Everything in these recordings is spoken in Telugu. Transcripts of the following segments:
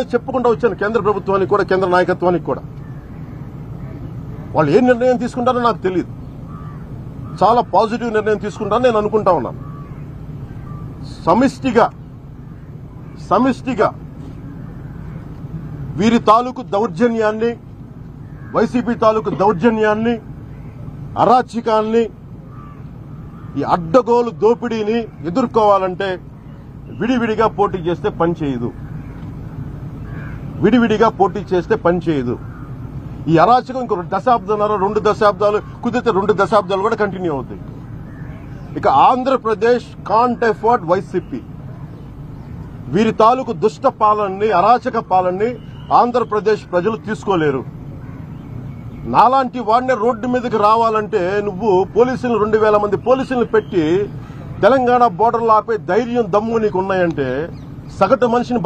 చెప్పుకుంటూ వచ్చాను కేంద్ర ప్రభుత్వానికి కూడా కేంద్ర నాయకత్వానికి కూడా వాళ్ళు ఏ నిర్ణయం తీసుకుంటారో నాకు తెలియదు. చాలా పాజిటివ్ నిర్ణయం తీసుకుంటారని నేను అనుకుంటా ఉన్నాను. సమిష్టిగా వీరి తాలూకు దౌర్జన్యాన్ని, వైసీపీ తాలూకు దౌర్జన్యాన్ని, అరాచకాన్ని, ఈ అడ్డగోలు దోపిడీని ఎదుర్కోవాలంటే విడివిడిగా పోటీ చేస్తే పని చేయదు. ఈ అరాచకం ఇంకో దశాబ్దాలు, 2 దశాబ్దాలు, కుదిరితే 2 దశాబ్దాలు కూడా కంటిన్యూ అవుతాయి. ఇక ఆంధ్రప్రదేశ్ కాంట్ ఎఫోర్డ్ వైసీపీ వీరి తాలూకు దుష్ట పాలనని, అరాచక పాలనని ఆంధ్రప్రదేశ్ ప్రజలు తీసుకోలేరు. నాలాంటి వాడిని రోడ్డు మీదకి రావాలంటే నువ్వు పోలీసులు 2000 మంది పోలీసులను పెట్టి తెలంగాణ బోర్డర్లో ఆపే ధైర్యం, దమ్ము నీకు ఉన్నాయంటే సగటు మనిషిని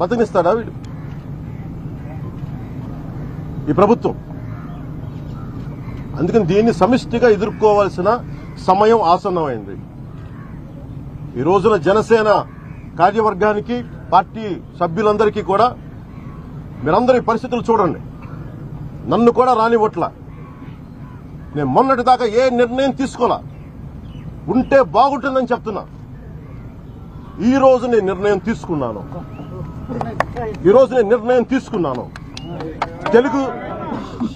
బతికినిస్తాడా వీడు ఈ ప్రభుత్వం? అందుకని దీన్ని సమిష్టిగా ఎదుర్కోవాల్సిన సమయం ఆసన్నమైంది. ఈ రోజున జనసేన కార్యవర్గానికి, పార్టీ సభ్యులందరికీ కూడా మీరందరూ ఈ పరిస్థితులు చూడండి. నన్ను కూడా రానివ్వట్ల. నేను మొన్నటి దాకా ఏ నిర్ణయం తీసుకోలా. ఉంటే బాగుంటుందని చెప్తున్నా. ఈ రోజు నేను నిర్ణయం తీసుకున్నాను.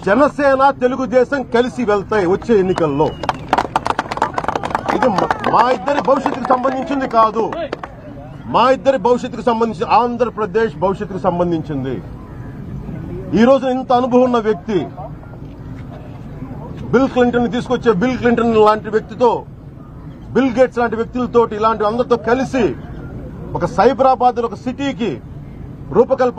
జనసేన, తెలుగుదేశం కలిసి వెళ్తాయి వచ్చే ఎన్నికల్లో. ఇది మా ఇద్దరి భవిష్యత్తుకు సంబంధించింది కాదు. ఆంధ్రప్రదేశ్ భవిష్యత్తుకు సంబంధించింది. ఈ రోజు ఇంత అనుభవం ఉన్న వ్యక్తి, బిల్ క్లింటన్ తీసుకొచ్చే బిల్ క్లింటన్ లాంటి వ్యక్తితో, బిల్ గేట్స్ లాంటి వ్యక్తులతో, ఇలాంటి అందరితో కలిసి ఒక సైబరాబాద్ ఒక సిటీకి రూపకల్పన